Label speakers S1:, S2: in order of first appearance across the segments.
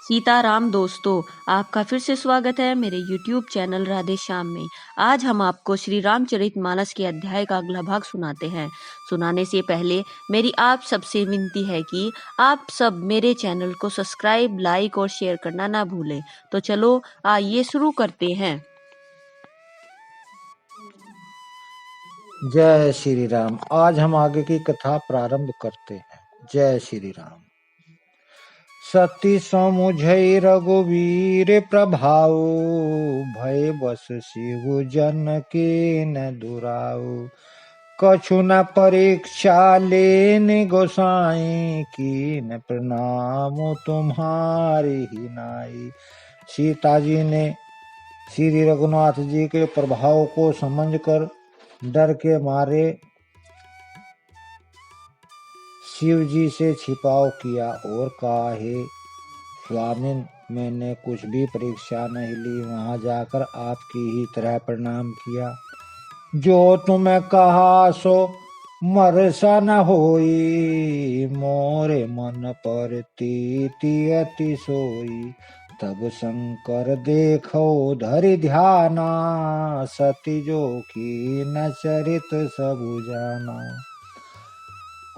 S1: सीताराम दोस्तों, आपका फिर से स्वागत है मेरे YouTube चैनल राधे श्याम में। आज हम आपको श्री रामचरितमानस के अध्याय का अगला भाग सुनाते हैं। सुनाने से पहले मेरी आप सबसे विनती है कि आप सब मेरे चैनल को सब्सक्राइब, लाइक और शेयर करना ना भूलें। तो चलो आइए शुरू करते हैं।
S2: जय श्री राम। आज हम आगे की कथा प्रारंभ करते हैं। जय श्री राम। सती समुझई रघुवीर प्रभाव, भय बस शिव जन के न दुराऊ। कछु न परीक्षा लेन गोसाई, की न प्रणाम तुम्हारी ही नाई। सीता जी ने श्री रघुनाथ जी के प्रभाव को समझकर डर के मारे शिव जी से छिपाव किया और कहा, हे स्वामिन, मैंने कुछ भी परीक्षा नहीं ली, वहां जाकर आपकी ही तरह प्रणाम किया। जो तुम्हें कहा सो मरसा न होई, मोरे मन पर तीति अति सोई। तब शंकर देखो धरि ध्याना, सती जो की न चरित सबु जाना।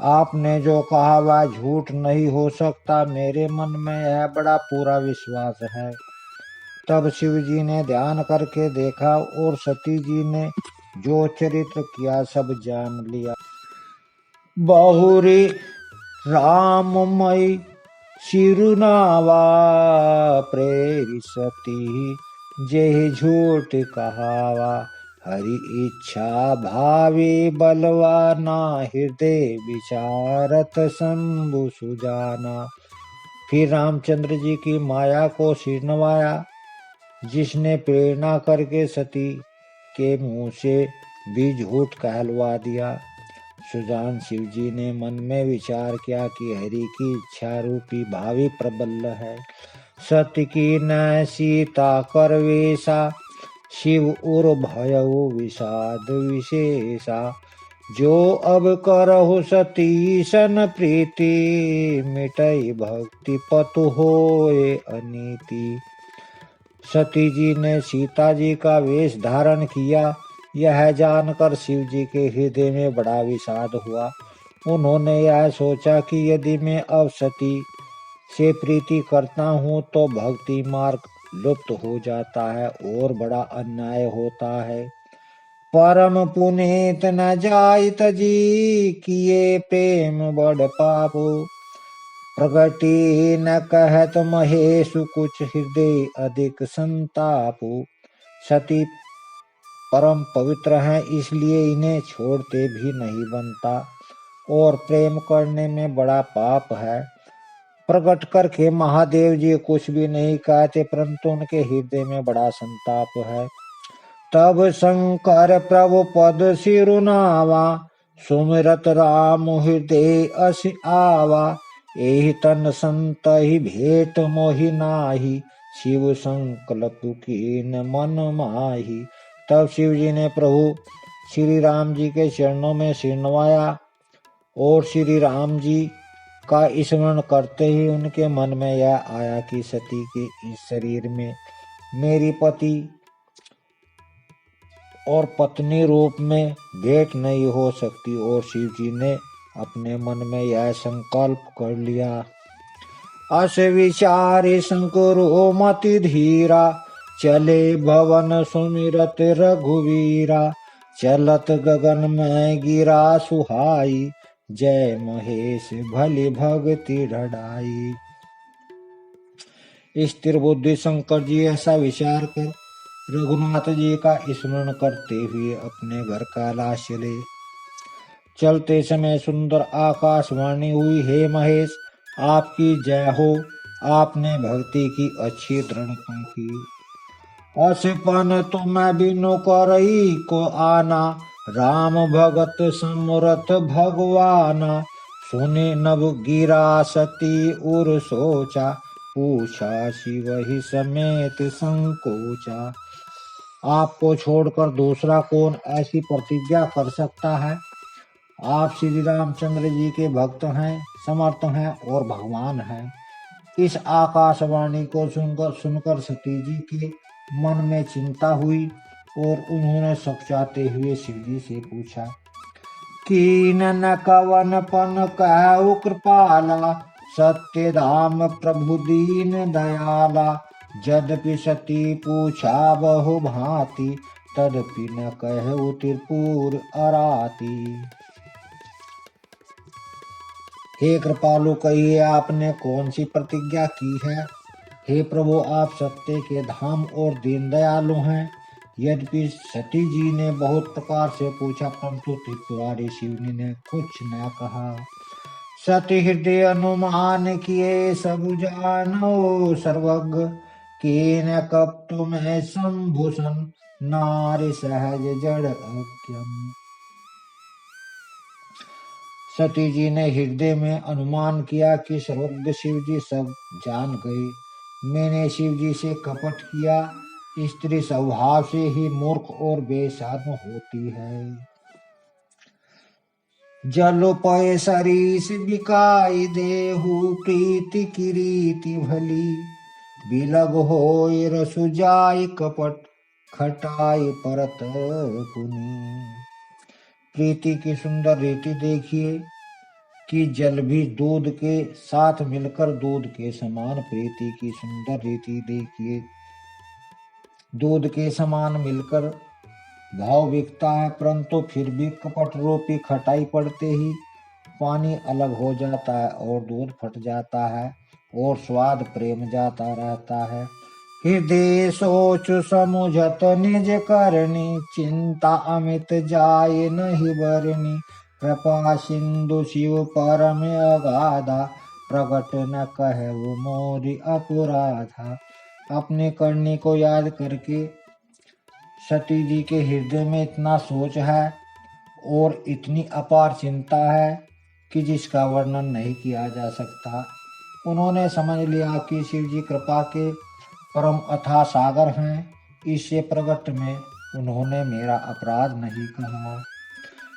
S2: आपने जो कहा वह झूठ नहीं हो सकता, मेरे मन में यह बड़ा पूरा विश्वास है। तब शिव जी ने ध्यान करके देखा और सती जी ने जो चरित्र किया सब जान लिया। बहुरी राममयी सिरुनावा, प्रेरी सती जेहि झूठ कहावा। हरि इच्छा भावी बलवाना, हृदय विचारत शंभु सुजाना। फिर रामचंद्र जी की माया को सिर नवाया, जिसने प्रेरणा करके सती के मुंह से भी झूठ कहलवा दिया। सुजान शिव जी ने मन में विचार किया कि हरि की इच्छा रूपी भावी प्रबल है। सत्य की न सीता करवेशा, शिव उर भयउ विषाद विशेषा। जो अब करहु सती सन प्रीति, मिटई भक्ति पतु होए अनीति। सती जी ने सीता जी का वेश धारण किया, यह जानकर शिव जी के हृदय में बड़ा विषाद हुआ। उन्होंने यह सोचा कि यदि मैं अब सती से प्रीति करता हूँ तो भक्ति मार्ग लुप्त हो जाता है और बड़ा अन्याय होता है। परम पुनीत न जाइत जी, किए प्रेम बड़ पापो। प्रगति न कहत महेशु, कुछ हृदय अधिक संतापो। सती परम पवित्र हैं, इसलिए इन्हें छोड़ते भी नहीं बनता, और प्रेम करने में बड़ा पाप है। प्रकट करके महादेव जी कुछ भी नहीं कहते, परंतु उनके हृदय में बड़ा संताप है। तब शंकर प्रभु पद सिरुनावा, सुमिरत राम हृदय अस आवा। एहि तन संत ही भेंट मोहि नाही, शिव संकल्प कीन मन माही। तब शिव जी ने प्रभु श्री राम जी के चरणों में सिर नवाया और श्री राम जी का स्मरण करते ही उनके मन में यह आया कि सती के इस शरीर में मेरी पति और पत्नी रूप में भेंट नहीं हो सकती, और शिव जी ने अपने मन में यह संकल्प कर लिया। अस विचारे शंकरो मति धीरा, चले भवन सुमिरत रघुवीरा। चलत गगन में गिरा सुहाई, जय महेश भली भक्ति ढड़ाई। स्थिर बुद्धि शंकर जी ऐसा विचार कर रघुनाथ जी का स्मरण करते हुए अपने घर कैलाश चले। चलते समय सुंदर आकाशवाणी हुई, हे महेश आपकी जय हो, आपने भक्ति की अच्छी दृढ़ता की। असपन तुम बिनु करई को आना, राम भगत समरथ भगवाना। सुने नभ गिरा सती उर सोचा, पूछा शिव ही समेत संकोचा। आपको छोड़कर दूसरा कौन ऐसी प्रतिज्ञा कर सकता है। आप श्री रामचंद्र जी के भक्त हैं, समर्थ हैं और भगवान हैं। इस आकाशवाणी को सुनकर सती जी के मन में चिंता हुई और उन्होंने सकुचाते हुए शिव जी से पूछा, कीन न कवन पन कहु कृपाला, सत्य धाम प्रभु दीन दयाला। यद्यपि सती पूछा बहु भांति, तदपि न कहु त्रिपुर अराती। हे कृपालु, कहिए आपने कौन सी प्रतिज्ञा की है। हे प्रभु, आप सत्य के धाम और दीन दयालु हैं। यद्यपि सती जी ने बहुत प्रकार से पूछा, परंतु त्रिपुरारी शिवनी ने कुछ न कहा। सती हृदय अनुमान किए सब जानो सर्वज्ञ, कीन कपट में संभूषण नारी सहज जड़ अज्ञम। सती जी ने हृदय में अनुमान किया कि सर्वज्ञ शिव जी सब जान गए। मैंने शिव जी से कपट किया। स्त्री स्वभाव से ही मूर्ख और बेशर्म होती है। जलो पय सरीस बिकाई देहु, प्रीति की रीति भली। बिलग होय रसु जाय कपट, खटाई परत पुनी। प्रीति की सुंदर रीति देखिए कि जल भी दूध के साथ मिलकर दूध के समान, प्रीति की सुंदर रीति देखिए दूध के समान मिलकर भाव बिकता है, परंतु फिर भी कपट रूपी खटाई पड़ते ही पानी अलग हो जाता है और दूध फट जाता है और स्वाद प्रेम जाता रहता है। हृदय सोच समुझत निज करनी, चिंता अमित जाय नहीं बरनी। कृपा सिंधु शिव परम अगाधा, प्रगट न कहु मोरि अपराधा। अपने करनी को याद करके सती जी के हृदय में इतना सोच है और इतनी अपार चिंता है कि जिसका वर्णन नहीं किया जा सकता। उन्होंने समझ लिया कि शिव जी कृपा के परम अथाह सागर हैं, इससे प्रगट में उन्होंने मेरा अपराध नहीं कहा।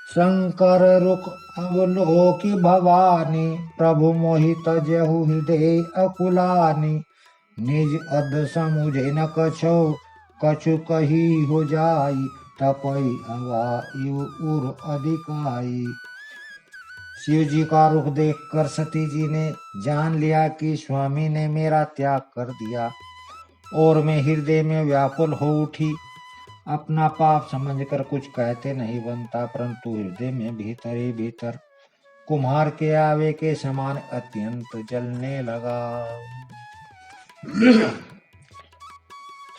S2: शंकर रुख अवलोकि भवानी, प्रभु मोहित जहु हृदय अकुलानी। निज अध समुझे न कछो, कछु कही हो जाई। तपई हवा उर अधिकाई। शिव जी का रुख देखकर सती जी ने जान लिया कि स्वामी ने मेरा त्याग कर दिया और मैं हृदय में व्याकुल हो उठी। अपना पाप समझकर कुछ कहते नहीं बनता, परंतु हृदय में भीतर ही भीतर कुम्हार के आवे के समान अत्यंत जलने लगा।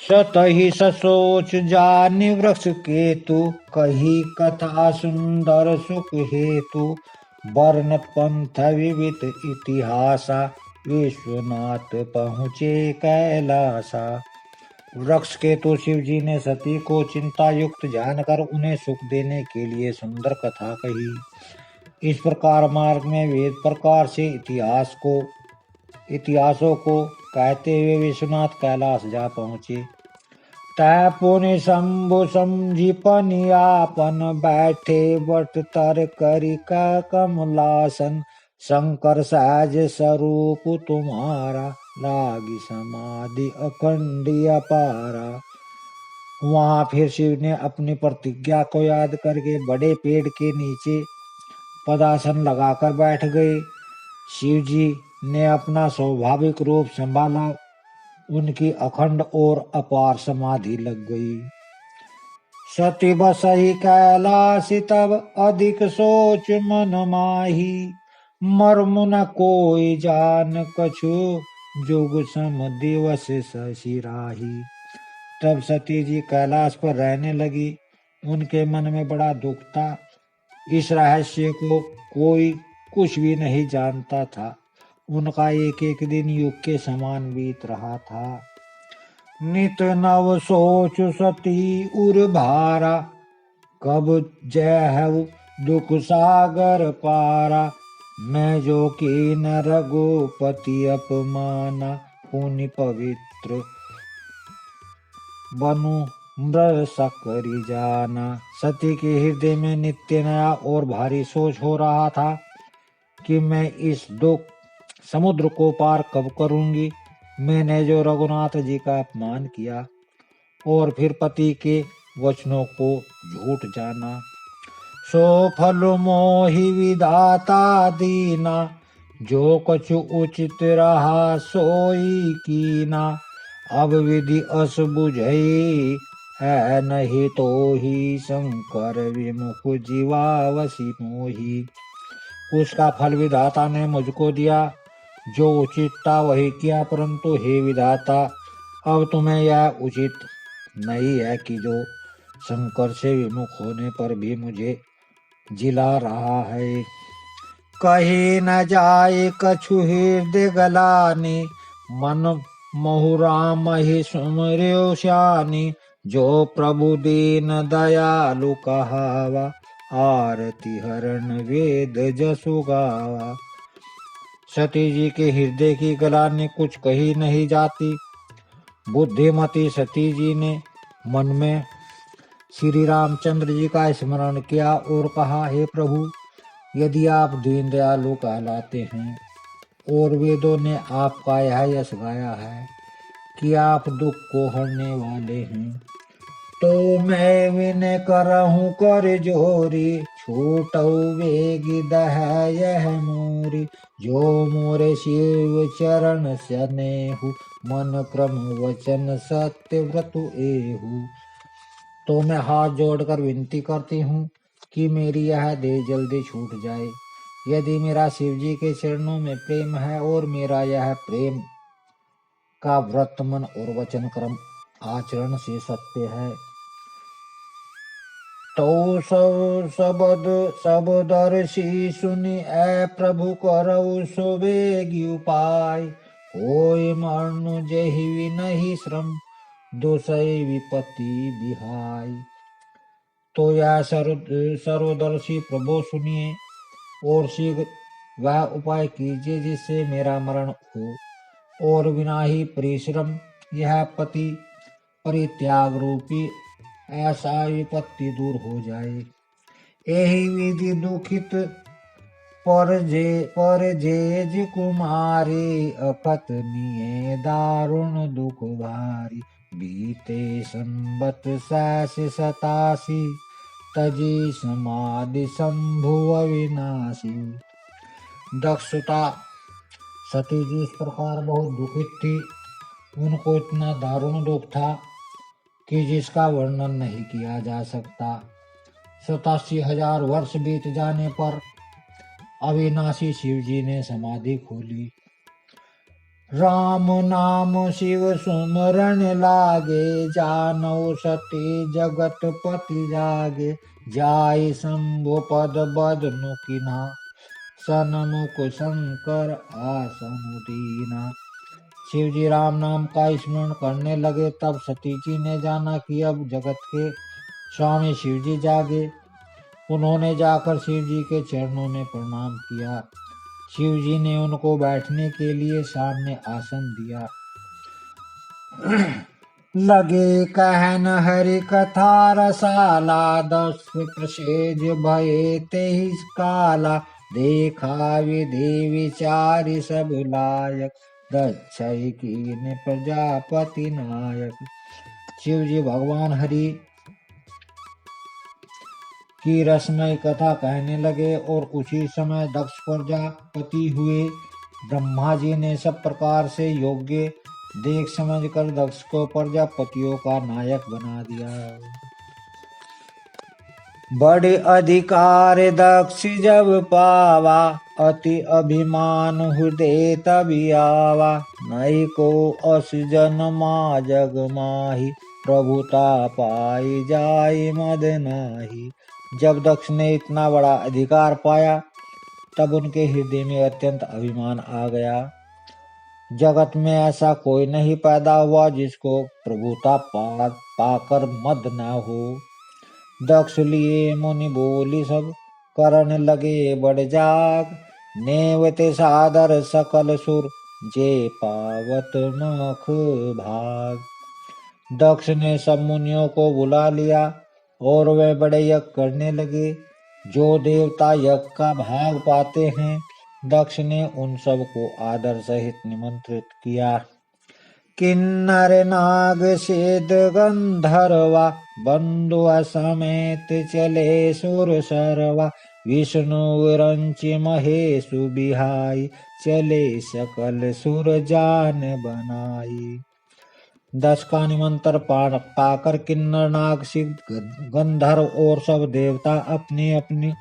S2: सतहि ससोच जानि वृक्ष केतु, कही कथा सुंदर सुख हेतु। वर्णत पंथ विविध इतिहासा, विश्वनाथ पहुँचे कैलासा। वृक्ष केतु शिव जी ने सती को चिंता युक्त जानकर उन्हें सुख देने के लिए सुंदर कथा कही। इस प्रकार मार्ग में वेद प्रकार से इतिहासों को कहते हुए विश्वनाथ कैलाश जा पहुँचे। तै पुनि शंभु समझी पनियापन, बैठे बट तर करी का कमलासन। शंकर सहज स्वरूप तुम्हारा, लागी समाधि अखंड अपारा। वहां फिर शिव ने अपनी प्रतिज्ञा को याद करके बड़े पेड़ के नीचे पदासन लगाकर बैठ गए। शिव जी ने अपना स्वाभाविक रूप संभाला। उनकी अखंड और अपार समाधि लग गई। सती बसहि कैलाश तब, अधिक सोच मन माही। मर्म न कोई जान कछु, जुग सम दिवस ससिराही। तब सती जी कैलाश पर रहने लगी। उनके मन में बड़ा दुख था। इस रहस्य को कोई कुछ भी नहीं जानता था। उनका एक एक दिन युग के समान बीत रहा था। नित नव सोच सती उर भारा, कब जय दुख सागर पारा। मैं जो की न रघुपति अपमाना, पुनि पवित्र बनु मृग सकरी जाना। सती के हृदय में नित्य नया और भारी सोच हो रहा था कि मैं इस दुख समुद्र को पार कब करूंगी? मैंने जो रघुनाथ जी का अपमान किया और फिर पति के वचनों को झूठ जाना। सो फल मोहि विधाता दीना, जो कछु उचित रहा सोई कीना। अब विधि अस बुझई है नहीं तो ही, शंकर विमुख जीवावसी मोही। उसका फल विधाता ने मुझको दिया, जो उचित था वही किया, परंतु हे विधाता अब तुम्हें यह उचित नहीं है कि जो शंकर से विमुख होने पर भी मुझे जिला रहा है। कही न जाए कछु हृदय गलानी, मन महु राम ही सुमर्यो श्यानी। जो प्रभु दीन दयालु कहावा, आरती हरण वेद जसु गावा। सती जी के हृदय की गलानी कुछ कही नहीं जाती। बुद्धिमती सती जी ने मन में श्री रामचंद्र जी का स्मरण किया और कहा, हे प्रभु, यदि आप दीन दयालु कहलाते हैं और वेदों ने आपका यह यश गाया है कि आप दुख को हरने वाले हैं, तो मैं विनय करहूं कर जोरी। छूटऊ वेगी दह यह मोरी, जो मोरे शिव चरण स्नेहु। मन क्रम वचन सत्य व्रत एहु। तो मैं हाथ जोड़कर विनती करती हूँ कि मेरी यह देह जल्दी छूट जाए। यदि मेरा शिव जी के चरणों में प्रेम है और मेरा यह प्रेम का व्रत मन और वचन क्रम आचरण से सत्य है, तो सब दर्शी सुनि ऐ प्रभु करऊ सो बेगी उपाय। कोई मरनु जेहि नहीं श्रम, दोषय विपत्ति बिहाय। तो यह सर्वदर्शी प्रभु सुनिए और शीघ्र वह उपाय कीजिए जिससे मेरा मरण हो और बिना ही परिश्रम यह पति परित्याग रूपी ऐसा विपत्ति दूर हो जाए। यही विधि दुखित पर जेज कुमारी, अपत्नीये दारुण दुख भारी। बीते संबत 87, तजी समाधि संभुव विनाशी। दक्षता सती जी इस प्रकार बहुत दुखित थी। उनको इतना दारुण दुख था कि जिसका वर्णन नहीं किया जा सकता। 87,000 वर्ष बीत जाने पर अविनाशी शिव जी ने समाधि खोली। राम नाम शिव सुमरण लागे, जानौ सती जगत पति जागे। जाय शंभु पद बदनु किन्हा, सनमुख शंकर आसन दीना। शिव जी राम नाम का स्मरण करने लगे। तब सती जी ने जाना कि अब जगत के स्वामी शिव जी जागे। उन्होंने जाकर शिव जी के चरणों में प्रणाम किया। शिव जी ने उनको बैठने के लिए सामने आसन दिया। लगे कहन हरि कथा रसाला, दस प्रसेज भये तेईस काला। देखा विधि विचारी सब लायक, दक्षय कीन प्रजापति नायक। शिव जी भगवान हरि की रसमय कथा कहने लगे और उसी समय दक्ष प्रजापति हुए। ब्रह्मा जी ने सब प्रकार से योग्य देख समझकर दक्ष को प्रजापतियों का नायक बना दिया। बड़े अधिकार दक्ष जब पावा, अति अभिमान हृदय तभी आवा। नहीं को अस जन्मा जग माही, प्रभुता पाई जाय मद नाही। जब दक्ष ने इतना बड़ा अधिकार पाया तब उनके हृदय में अत्यंत अभिमान आ गया। जगत में ऐसा कोई नहीं पैदा हुआ जिसको प्रभुता पाकर मद न हो। दक्ष लिए मुनि बोली सब, करने लगे बड़ जाग। नेवते सादर सकल सुर, जे पावत मख भाग। दक्ष ने सब मुनियों को बुला लिया और वे बड़े यज्ञ करने लगे। जो देवता यज्ञ का भाग पाते हैं दक्ष ने उन सबको आदर सहित निमंत्रित किया। किन्नर नाग सिद्ध गंधर्वा बंधु समेत चले सुर सरवा। विष्णु विरंचि महेशु बिहाई चले सकल सुर जान बनाई। दस का निमंत्रण पाकर किन्नर नाग सिद्ध गंधर्व और सब देवता अपनी अपनी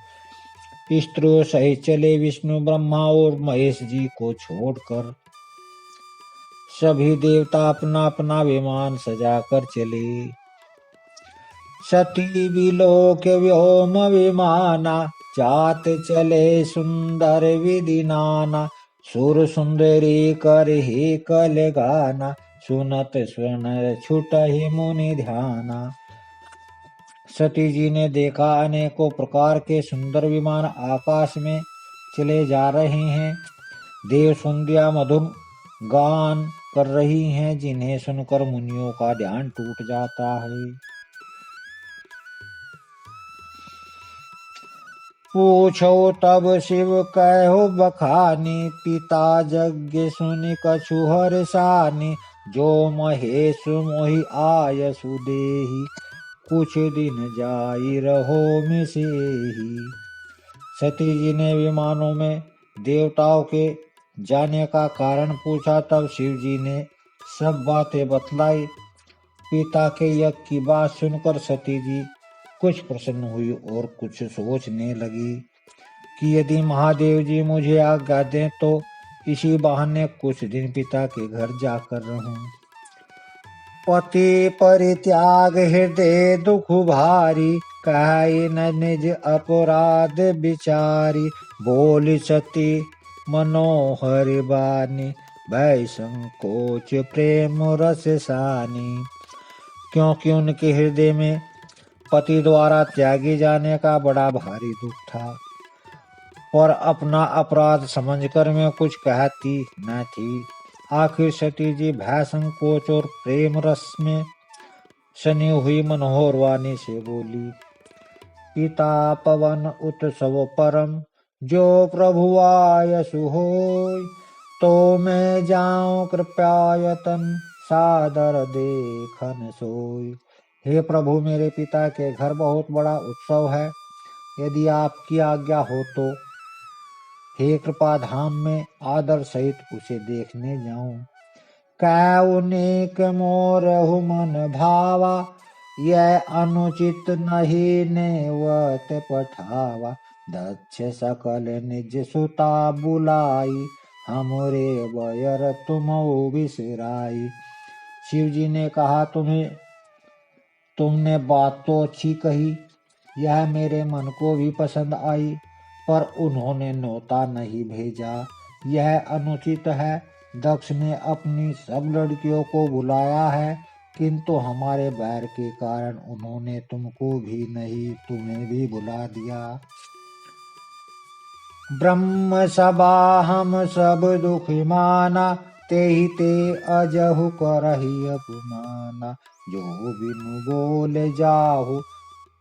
S2: स्त्रियों सहित चले। विष्णु ब्रह्मा और महेश जी को छोड़कर सभी देवता अपना अपना विमान सजाकर चले। सती विलोक व्योम विमाना जात चले सुंदर विधि नाना। सुर सुंदरी कर ही कल गाना सुनत स्वर्ण छुट ही मुनि ध्याना। सती जी ने देखा अनेकों प्रकार के सुंदर विमान आकाश में चले जा रहे हैं। देव सुंदिया मधुर गान कर रही हैं, जिन्हें सुनकर मुनियों का ध्यान टूट जाता है। पूछो तब शिव कहो बखानी पिता यज्ञ सुनि कछु हर्षानि। जो महेश मोहि आय सुदेहि कुछ दिन जाई रहो मिसेहि। सती जी ने विमानों में देवताओं के जाने का कारण पूछा। तब शिव जी ने सब बातें बतलाई। पिता के यज्ञ की बात सुनकर सती जी कुछ प्रसन्न हुई और कुछ सोचने लगी कि यदि महादेव जी मुझे आज्ञा दें तो इसी बहाने कुछ दिन पिता के घर जाकर रहूं। पति परित्याग हृदय दुख भारी कहि न निज अपराध विचारी। बोली सती मनोहर बानी भय संकोच प्रेम रस सानी। क्योंकि उनके हृदय में पति द्वारा त्यागे जाने का बड़ा भारी दुख था, पर अपना अपराध समझकर मैं कुछ कहती न थी। आखिर सती जी भय संकोच और प्रेम रस में सनी हुई मनोहर वाणी से बोली। पिता पवन उत्सव परम जो प्रभु आयसु होय। तो मैं जाऊं कृपयायतन सादर देखन सोय। हे प्रभु, मेरे पिता के घर बहुत बड़ा उत्सव है, यदि आपकी आज्ञा हो तो हे कृपा धाम में आदर सहित उसे देखने जाऊं। कैउनेक मोरहु मन भावा यह अनुचित नहीं नेवत पठावा। दक्ष सकल निज सुता बुलाई हमरे बयर तुम बिसराई। शिव जी ने कहा, तुमने बात तो अच्छी कही, यह मेरे मन को भी पसंद आई, पर उन्होंने न्योता नहीं भेजा, यह अनुचित है। दक्ष ने अपनी सब लड़कियों को बुलाया है, किंतु हमारे बैर के कारण उन्होंने तुमको भी नहीं, तुम्हें भी बुला दिया। ब्रह्म सभा हम सब दुख माना तेहि ते अजहु करहि अपमाना। जो बिनु बोल जाहु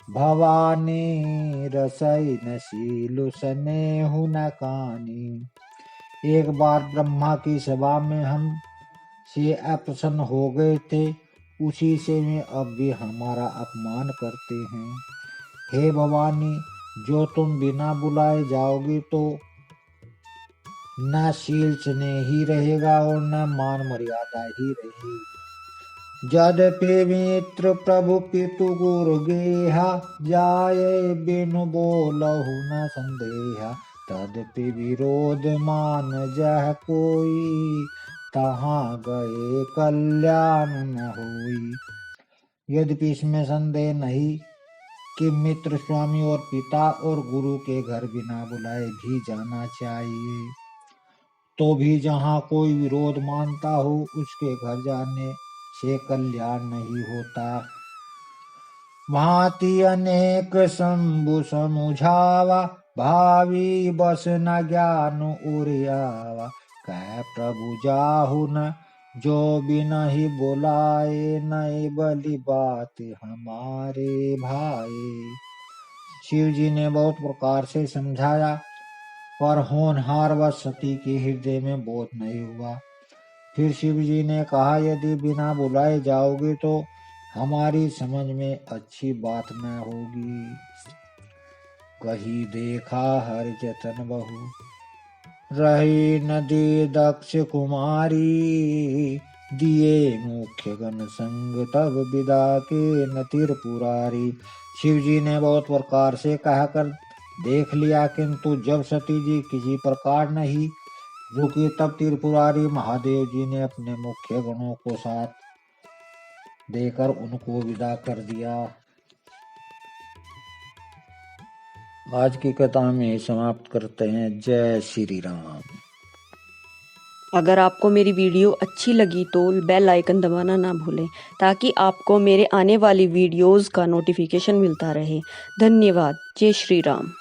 S2: भवानी रसई न सीलु सनेहु न कानी। एक बार ब्रह्मा की सभा में हम से अप्रसन्न हो गए थे, उसी से वे अब भी हमारा अपमान करते हैं। हे भवानी, जो तुम बिना बुलाए जाओगी तो न शील स्नेह ही रहेगा और न मान मर्यादा ही रहेगी। यद्यपि मित्र प्रभु पितु गुरु गेहा जाये बिनु बोलहु न संदेहा। तदपि विरोध मान जह कोई तहाँ गए कल्याण न होई। यद्यपि इसमें संदेह नहीं कि मित्र, स्वामी और पिता और गुरु के घर बिना बुलाए भी जाना चाहिए, तो भी जहाँ कोई विरोध मानता हो उसके घर जाने से कल्याण नहीं होता। भांति अनेक शंभु समुझावा भावी बस न ज्ञान उरियावा। कह प्रभु जाहु न जो बिना ही बुलाए नए बलि बात हमारे भाई। शिव जी ने बहुत प्रकार से समझाया, पर होनहार व सती के हृदय में बोध नहीं हुआ। फिर शिव जी ने कहा, यदि बिना बुलाए जाओगे तो हमारी समझ में अच्छी बात न होगी। कही देखा हर जतन बहु, रही नदी दक्ष कुमारी। दिए मुख्य गण संग तब विदा के न त्रिपुरारी। शिव जी ने बहुत प्रकार से कहकर देख लिया, किंतु जब सती जी किसी प्रकार नहीं रुकी, तब त्रिपुरारी महादेव जी ने अपने मुख्य गणों को साथ देकर उनको विदा कर दिया। आज की कथा में समाप्त करते हैं। जय श्री राम।
S1: अगर आपको मेरी वीडियो अच्छी लगी तो बेल आइकन दबाना ना भूलें ताकि आपको मेरे आने वाली वीडियोस का नोटिफिकेशन मिलता रहे। धन्यवाद। जय श्री राम।